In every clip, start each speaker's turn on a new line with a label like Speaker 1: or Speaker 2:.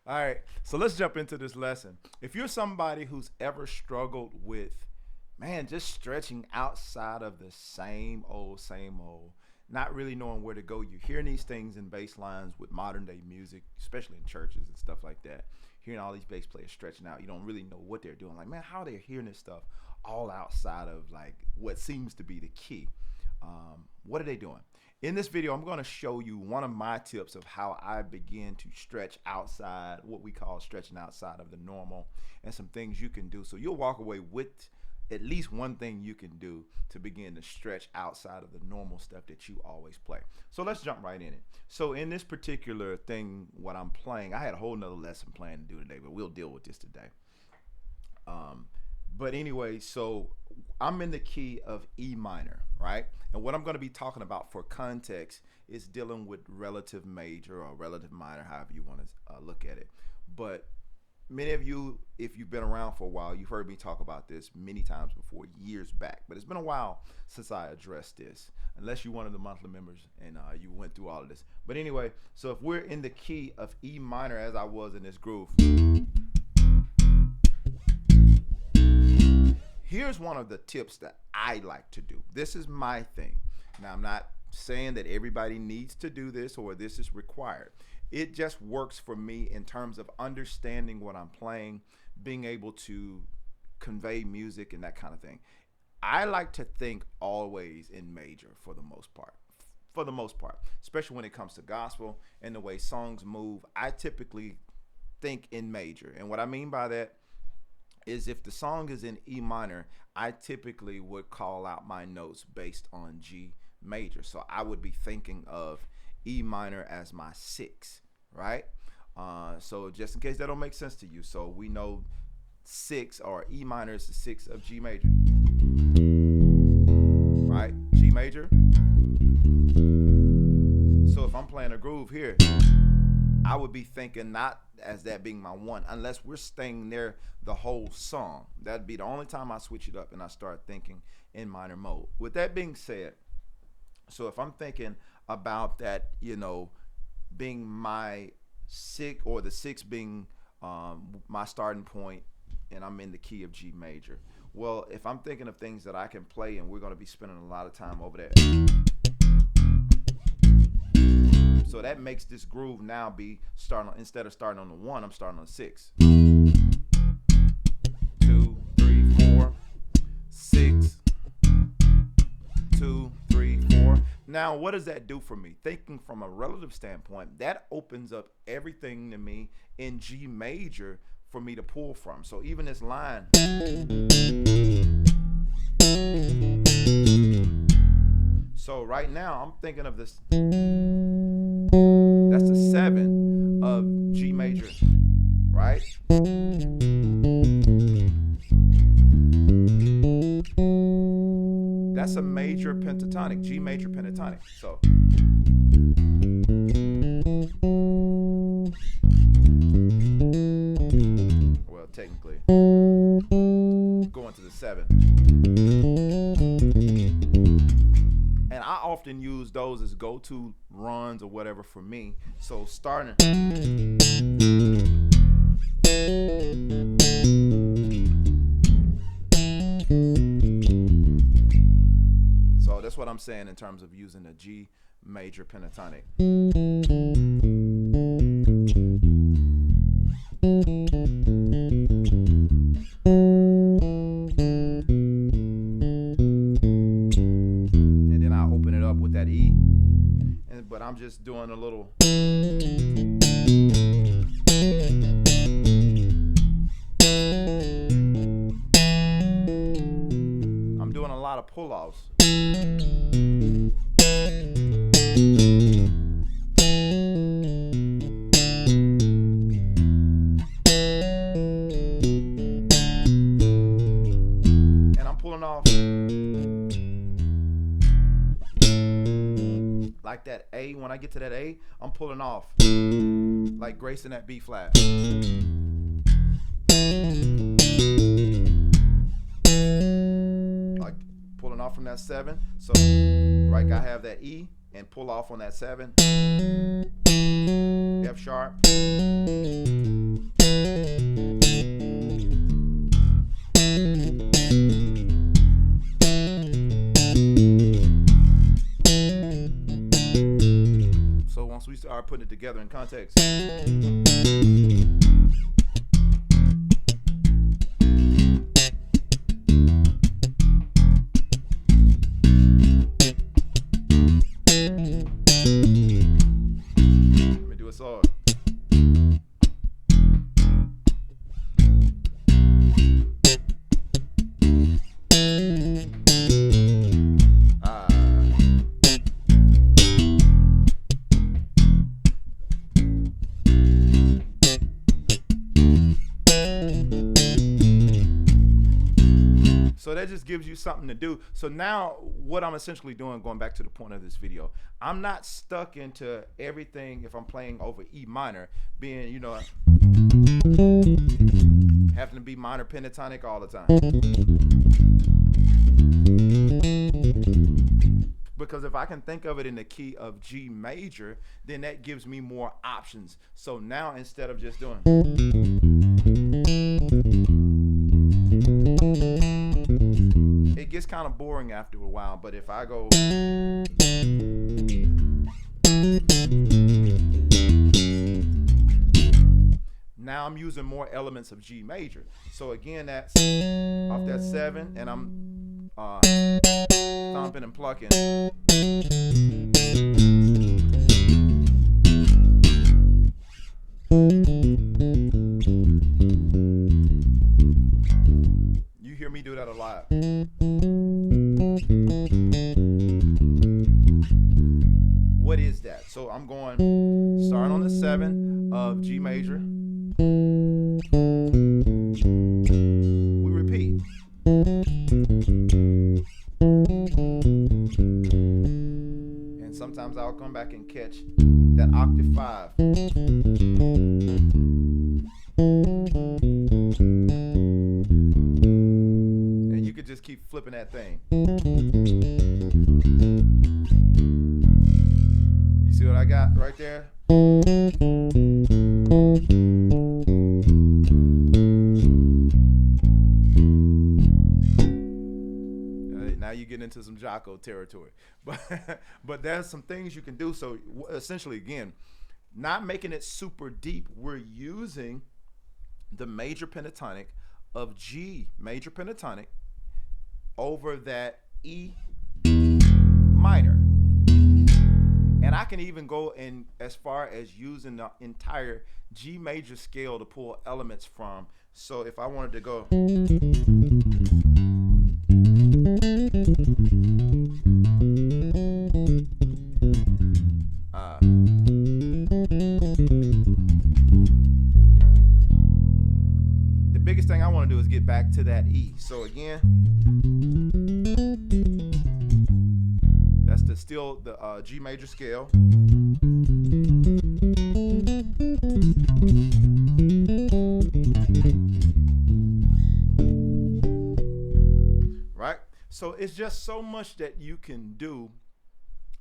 Speaker 1: All right, so let's jump into this lesson. If you're somebody who's ever struggled with, man, just stretching outside of the same old, not really knowing where to go, you're hearing these things in bass lines with modern day music, especially in churches and stuff like that. Hearing all these bass players stretching out, you don't really know what they're doing. Like, man, how are they hearing this stuff all outside of like what seems to be the key? What are they doing? In this video, I'm going to show you one of my tips of how I begin to stretch outside, what we call stretching outside of the normal, and some things you can do. So you'll walk away with at least one thing you can do to begin to stretch outside of the normal stuff that you always play. So let's jump right in it. So in this particular thing, what I'm playing, I had a whole nother lesson planned to do today, but we'll deal with this today. But anyway, so I'm in the key of E minor, right? And what I'm going to be talking about for context is dealing with relative major or relative minor, however you want to look at it. But many of you, if you've been around for a while, you've heard me talk about this many times before, years back. But it's been a while since I addressed this, unless you're one of the monthly members and you went through all of this. But anyway, so if we're in the key of E minor, as I was in this groove, here's one of the tips that I like to do. This is my thing. Now, I'm not saying that everybody needs to do this or this is required. It just works for me in terms of understanding what I'm playing, being able to convey music and that kind of thing. I like to think always in major for the most part. For the most part, especially when it comes to gospel and the way songs move, I typically think in major. And what I mean by that is if the song is in E minor, I typically would call out my notes based on G major. So I would be thinking of E minor as my 6, right? So just in case that don't make sense to you, so we know 6 or E minor is the 6 of G major, right? G major. So if I'm playing a groove here, I would be thinking not as that being my 1, unless we're staying there the whole song. That'd be the only time I switch it up and I start thinking in minor mode. With that being said, so if I'm thinking about that, being my 6 or the 6 being my starting point and I'm in the key of G major. Well, if I'm thinking of things that I can play, and we're going to be spending a lot of time over there. So that makes this groove now be starting on, instead of starting on the 1, I'm starting on 6. 2, 3, 4, 6, 2, 3, 4. Now, what does that do for me? Thinking from a relative standpoint, that opens up everything to me in G major for me to pull from. So even this line. So right now, I'm thinking of this. That's the 7 of G major, right? That's a major pentatonic, G major pentatonic. So well, technically going to the 7. And I often use those as go-to runs or whatever for me. So starting. So that's what I'm saying in terms of using a G major pentatonic. With that E, but I'm just doing a little. I'm doing a lot of pull-offs. And I'm pulling off like that A, when I get to that A, I'm pulling off, like gracing that B flat. Like pulling off from that 7. So, right, I have that E and pull off on that 7. F sharp. So once we start putting it together in context. Let me do a solo. So that just gives you something to do. So now what I'm essentially doing, going back to the point of this video, I'm not stuck into everything if I'm playing over E minor, being, you know, having to be minor pentatonic all the time. Because if I can think of it in the key of G major, then that gives me more options. So now instead of just doing, it gets kind of boring after a while. But if I go, now I'm using more elements of G major. So again, that's off that 7, and I'm thumping and plucking. You hear me do that a lot. What is that? So I'm going, starting on the 7 of G major. We repeat. And sometimes I'll come back and catch that octave 5. And you could just keep flipping that thing. You see what I got right there? Now you get into some Jocko territory, but there's some things you can do. So essentially, again, not making it super deep. We're using the major pentatonic of G major pentatonic over that E minor, and I can even go in as far as using the entire G major scale to pull elements from. So if I wanted to go. The biggest thing I want to do is get back to that E. So again, that's still the G major scale. Right? So it's just so much that you can do.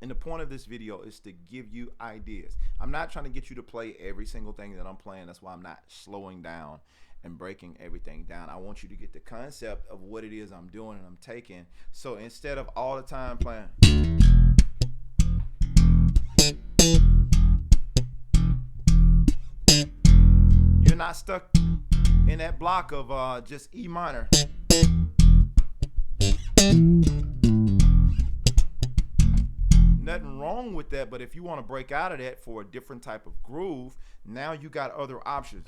Speaker 1: And the point of this video is to give you ideas. I'm not trying to get you to play every single thing that I'm playing. That's why I'm not slowing down and breaking everything down. I want you to get the concept of what it is I'm doing and I'm taking. So instead of all the time playing, you're not stuck in that block of just E minor. Nothing wrong with that, but if you want to break out of that for a different type of groove, now you got other options.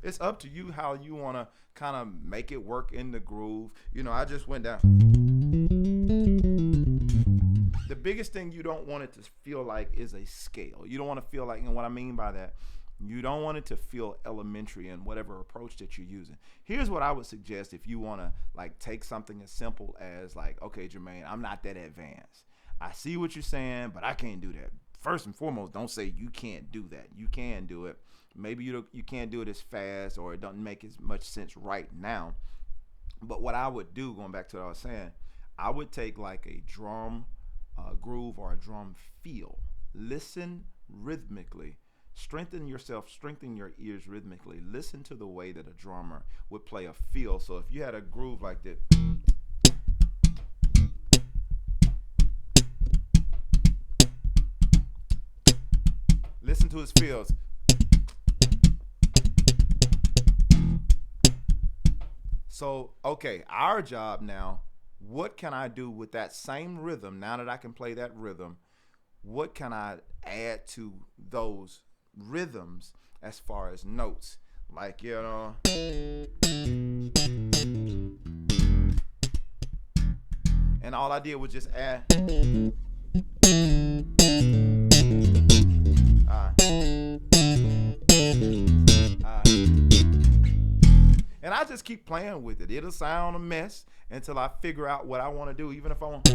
Speaker 1: It's up to you how you want to kind of make it work in the groove. I just went down. The biggest thing you don't want it to feel like is a scale. You don't want to feel like, and what I mean by that, you don't want it to feel elementary in whatever approach that you're using. Here's what I would suggest if you want to like take something as simple as like, okay, Jermaine, I'm not that advanced. I see what you're saying, but I can't do that. First and foremost, don't say you can't do that. You can do it. Maybe you can't do it as fast, or it doesn't make as much sense right now. But what I would do, going back to what I was saying, I would take like a drum groove or a drum feel. Listen rhythmically. Strengthen yourself, strengthen your ears rhythmically. Listen to the way that a drummer would play a feel. So if you had a groove like that, listen to his feels. So, okay, our job now, what can I do with that same rhythm? Now that I can play that rhythm, what can I add to those rhythms as far as notes? Like, and all I did was just add. And I just keep playing with it. It'll sound a mess until I figure out what I want to do, even if I want.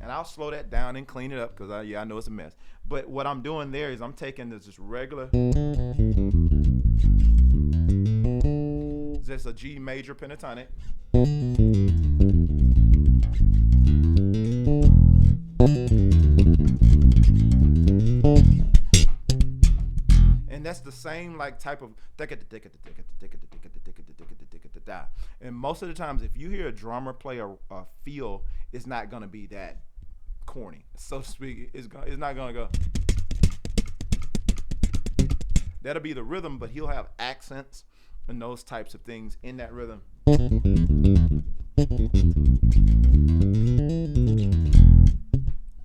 Speaker 1: And I'll slow that down and clean it up because I know it's a mess. But what I'm doing there is I'm taking this just regular. Just a G major pentatonic. And that's the same like type of. And most of the times, if you hear a drummer play a feel, it's not gonna be that corny, so to speak. It's not gonna go. That'll be the rhythm, but he'll have accents and those types of things in that rhythm.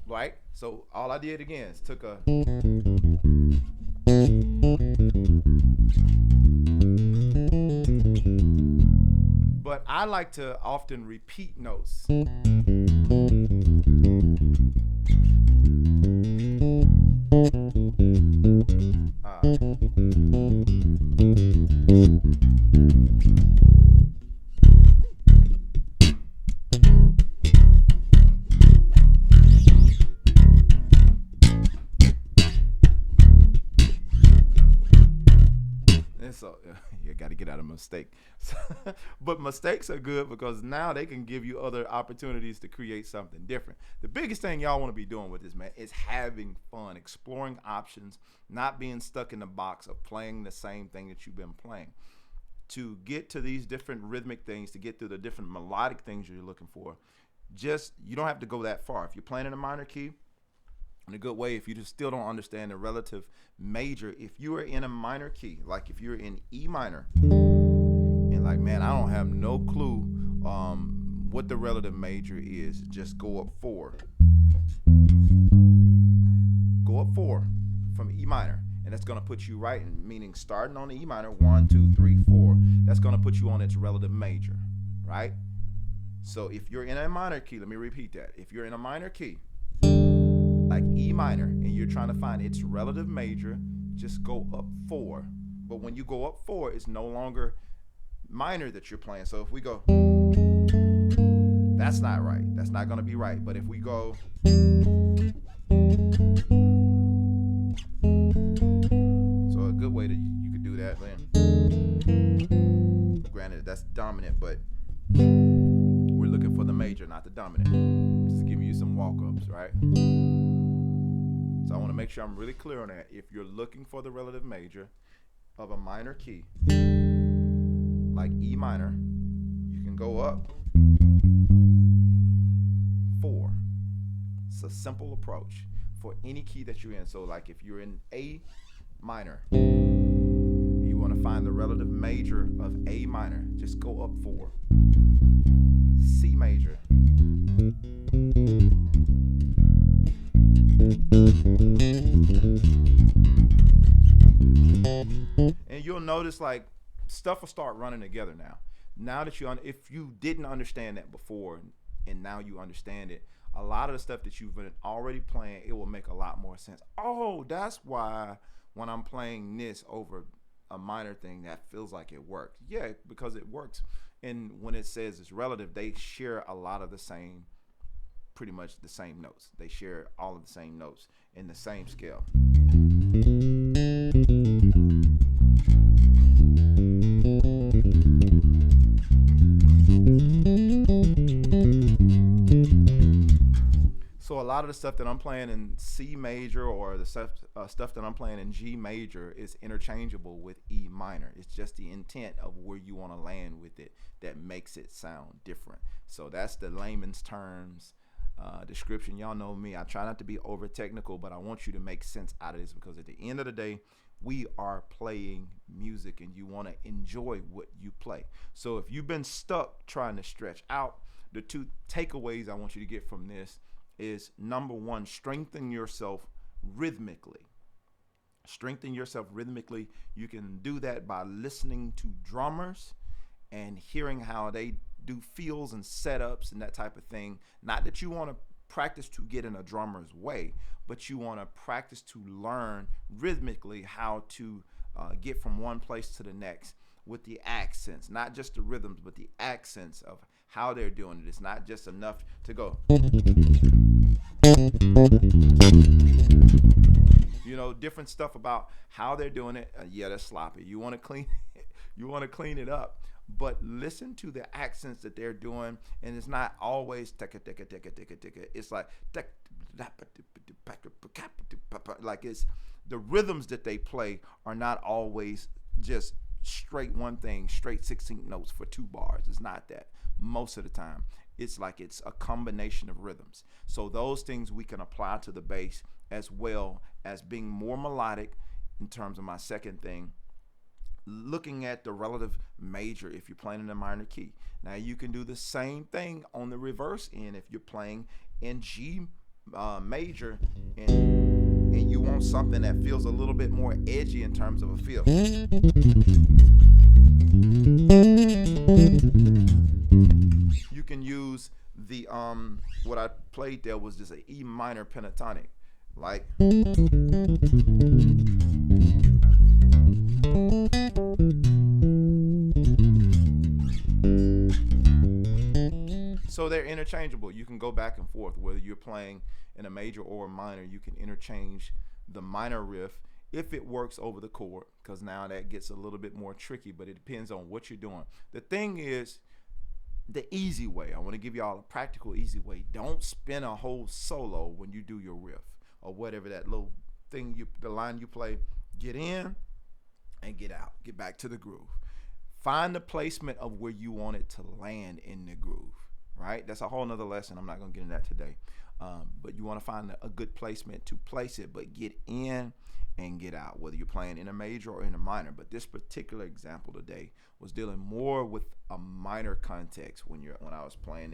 Speaker 1: Right? So all I did again is took a. But I like to often repeat notes. So you got to get out of mistake. But mistakes are good because now they can give you other opportunities to create something different. The biggest thing y'all want to be doing with this, man, is having fun, exploring options, not being stuck in the box of playing the same thing that you've been playing. To get to these different rhythmic things, to get to the different melodic things you're looking for, you don't have to go that far. If you're playing in a minor key, in a good way, if you just still don't understand the relative major, if you are in a minor key, like if you're in E minor, and like, man, I don't have no clue what the relative major is, just go up 4. Go up 4 from E minor, and that's going to put you right, meaning starting on the E minor, 1, 2, 3, 4. That's going to put you on its relative major, right? So if you're in a minor key, let me repeat that. If you're in a minor key, like E minor, and you're trying to find its relative major, just go up 4. But when you go up 4, it's no longer minor that you're playing. So if we go, that's not right. That's not going to be right. But if we go, so a good way that you could do that, man. Granted, that's dominant, but we're looking for the major, not the dominant. Just giving you some walk-ups, right? So I want to make sure I'm really clear on that. If you're looking for the relative major of a minor key, like E minor, you can go up 4. It's a simple approach for any key that you're in. So like if you're in A minor, you want to find the relative major major of A minor. Just go up 4. C major. And you'll notice like stuff will start running together now. Now that if you didn't understand that before and now you understand it, a lot of the stuff that you've been already playing, it will make a lot more sense. Oh, that's why when I'm playing this over a minor thing, that feels like it works. Yeah, because it works. And when it says it's relative, they share a lot of the same, pretty much the same notes. They share all of the same notes in the same scale. So a lot of the stuff that I'm playing in C major or the stuff that I'm playing in G major is interchangeable with E minor. It's just the intent of where you want to land with it that makes it sound different. So that's the layman's terms description. Y'all know me. I try not to be over technical, but I want you to make sense out of this, because at the end of the day, we are playing music and you want to enjoy what you play. So if you've been stuck trying to stretch out, the 2 takeaways I want you to get from this is, number 1, strengthen yourself rhythmically. Strengthen yourself rhythmically. You can do that by listening to drummers and hearing how they do feels and setups and that type of thing. Not that you want to practice to get in a drummer's way, but you want to practice to learn rhythmically how to get from one place to the next with the accents, not just the rhythms, but the accents of how they're doing it. It's not just enough to go, different stuff about how they're doing it. Yeah, that's sloppy. You want to clean it up, but listen to the accents that they're doing, and it's not always ticka ticka ticka ticka ticka. It's like it's the rhythms that they play are not always just straight one thing, straight 16th notes for 2 bars. It's not that. Most of the time, it's like it's a combination of rhythms. So those things we can apply to the bass, as well as being more melodic in terms of my second thing. Looking at the relative major if you're playing in a minor key. Now you can do the same thing on the reverse end if you're playing in G major and you want something that feels a little bit more edgy in terms of a feel. You can use the what I played there was just an E minor pentatonic, like so they're interchangeable. You can go back and forth whether you're playing in a major or a minor. You can interchange the minor riff if it works over the chord, because now that gets a little bit more tricky, but it depends on what you're doing. The thing is, the easy way, I want to give y'all a practical easy way. Don't spin a whole solo when you do your riff or whatever that little thing, the line you play. Get in and get out. Get back to the groove. Find the placement of where you want it to land in the groove, right? That's a whole nother lesson. I'm not going to get into that today. But you want to find a good placement to place it, but get in and get out, whether you're playing in a major or in a minor. But this particular example today was dealing more with a minor context when I was playing,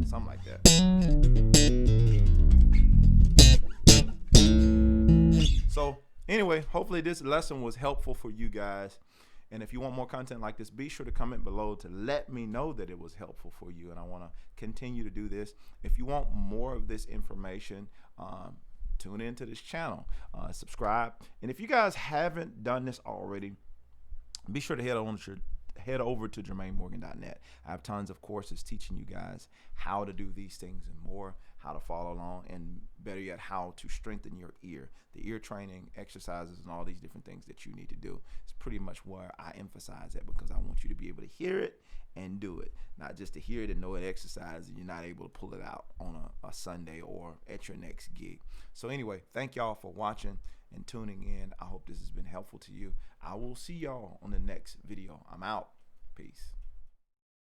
Speaker 1: something like that. So anyway, hopefully this lesson was helpful for you guys. And if you want more content like this, be sure to comment below to let me know that it was helpful for you. And I want to continue to do this. If you want more of this information, tune into this channel, subscribe. And if you guys haven't done this already, be sure to head over to JermaineMorgan.net. I have tons of courses teaching you guys how to do these things and more, how to follow along, and better yet, how to strengthen your ear. The ear training exercises and all these different things that you need to do. It's pretty much where I emphasize that, because I want you to be able to hear it and do it, not just to hear it and know it exercise and you're not able to pull it out on a Sunday or at your next gig. So anyway, thank y'all for watching and tuning in. I hope this has been helpful to you. I will see y'all on the next video. I'm out. Peace.